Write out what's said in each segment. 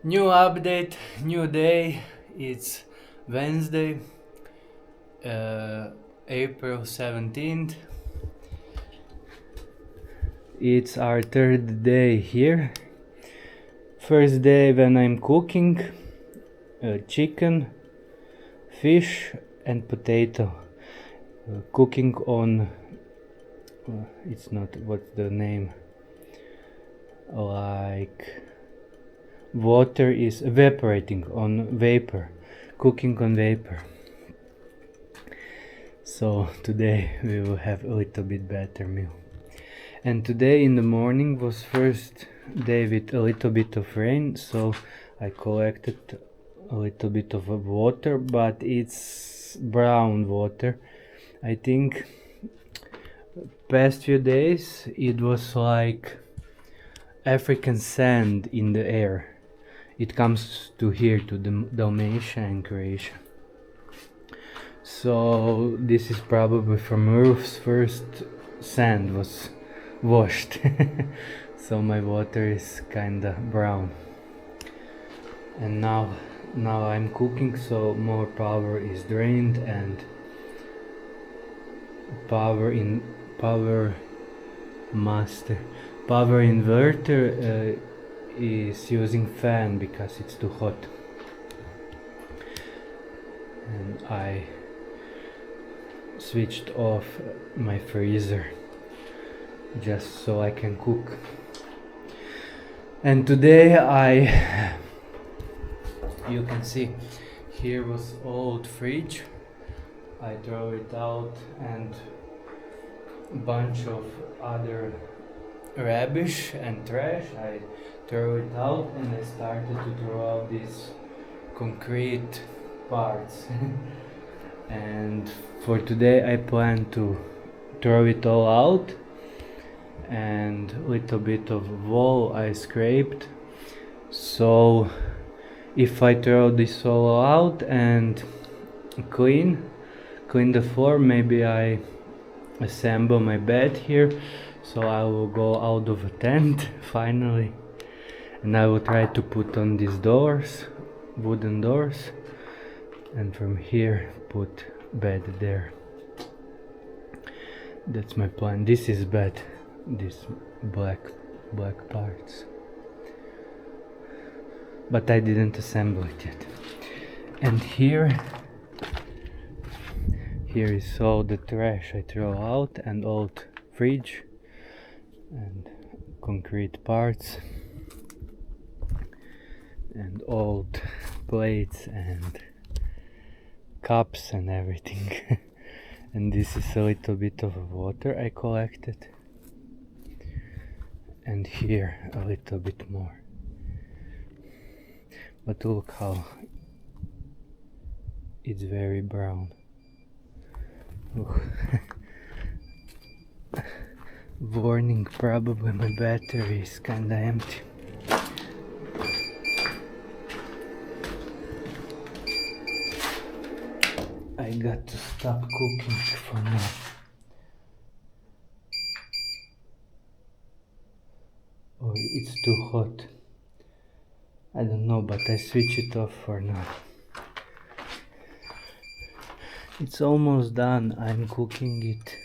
New update, new day. It's Wednesday, April 17th. It's our third day here. First day when I'm cooking chicken, fish, and potato. Cooking on. It's not what's the name. Like. Water is evaporating on vapor, cooking on vapor. So today we will have a little bit better meal. And today in the morning was first day with a little bit of rain, so I collected a little bit of water, but it's brown water. I think past few days it was like African sand in the air. It comes to here, to Dalmatia and Croatia. So this is probably from roof's first sand was washed. So my water is kinda brown. And now I'm cooking, so more power is drained, and power inverter is using fan because it's too hot. And I switched off my freezer just so I can cook. And today you can see here was old fridge. I throw it out, and bunch of other rubbish and trash. I throw it out, and I started to throw out these concrete parts. And for today I plan to throw it all out, and little bit of wall I scraped. So if I throw this all out and clean the floor, maybe I assemble my bed here. So I will go out of a tent finally, and I will try to put on these doors, wooden doors, and from here put bed there. That's my plan. This is bed, these black parts, but I didn't assemble it yet. And here is all the trash I throw out, and old fridge and concrete parts and old plates and cups and everything. And this is a little bit of water I collected, and here a little bit more. But look how it's very brown. Warning, probably my battery is kinda empty. I got to stop cooking for now. Or it's too hot. I don't know, but I switch it off for now. It's almost done. I'm cooking it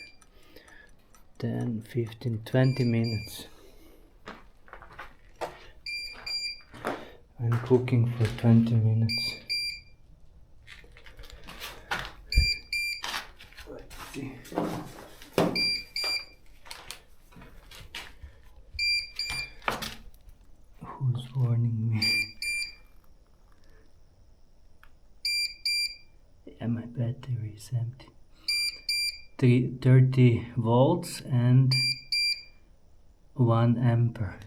10, 15, 20 minutes. I'm cooking for 20 minutes. Let's see. Who's warning me? Yeah, my battery is empty. 30 volts and 1 ampere.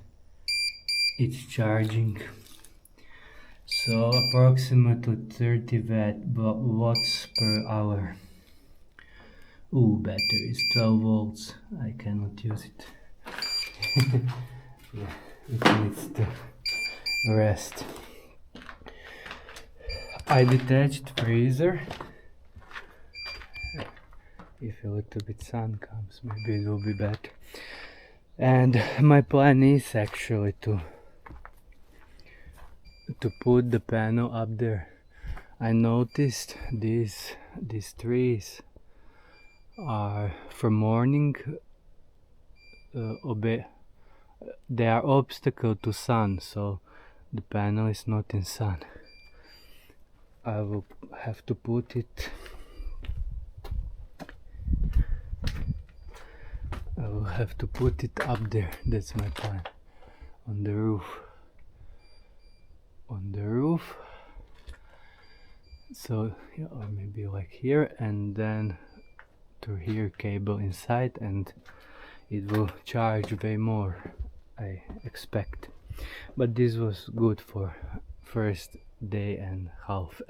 It's charging. So approximately 30 watts per hour. Ooh, battery is 12 volts. I cannot use it. Yeah, it needs to rest. I detached freezer. If a little bit sun comes, maybe it will be better. And my plan is actually to to put the panel up there. I noticed these trees are for morning they are obstacle to sun, so the panel is not in sun. I will have to put it up there. That's my plan. On the roof. So yeah, or maybe like here, and then to here cable inside, and it will charge way more, I expect. But this was good for first day and half.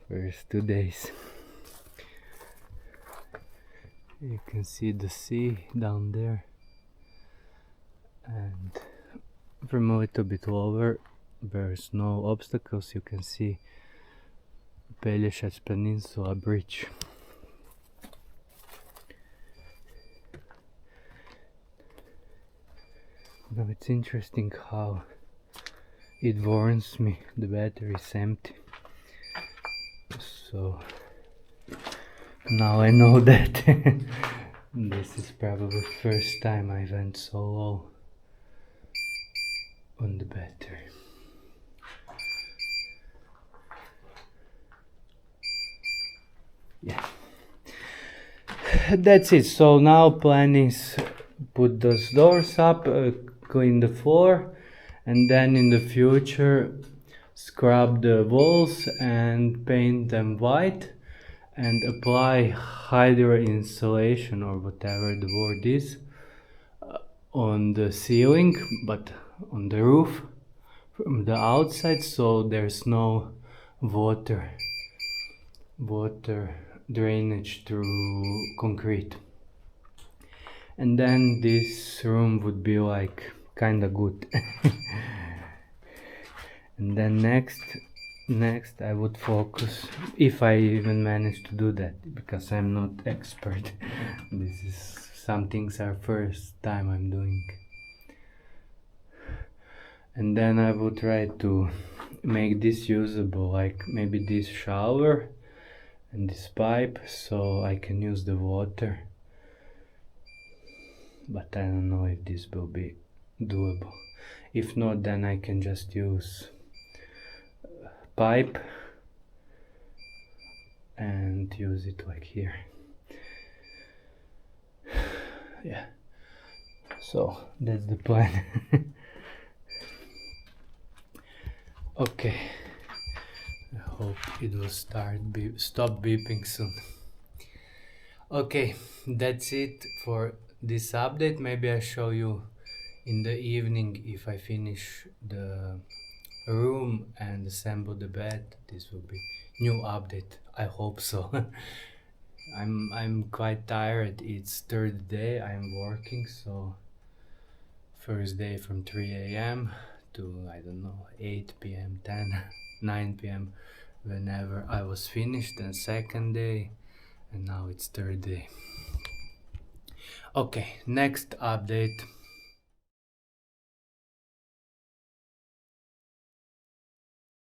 First 2 days. You can see the sea down there, and from a little bit lower there's no obstacles. You can see Peljesac Peninsula Bridge. Now it's interesting how it warns me the battery is empty. So now I know that this is probably first time I went so low on the battery. Yeah, that's it. So now plan is put those doors up, clean the floor, and then in the future scrub the walls and paint them white and apply hydro insulation or whatever the word is on the ceiling, but on the roof from the outside, so there's no water drainage through concrete. And then this room would be like kinda good. And then next I would focus, if I even manage to do that, because I'm not expert. This is some things are first time I'm doing. And then I would try to make this usable, like maybe this shower and this pipe, so I can use the water. But I don't know if this will be doable. If not, then I can just use pipe and use it like here. Yeah, so that's the plan. Okay, I hope it will stop beeping soon. Okay, that's it for this update. Maybe I show you in the evening if I finish the room and assemble the bed. This will be new update. I hope so. I'm quite tired. It's third day I'm working, so first day from 3 a.m. to I don't know 8 p.m., 10, 9 p.m. whenever I was finished, and second day, and now it's third day. Okay, next update.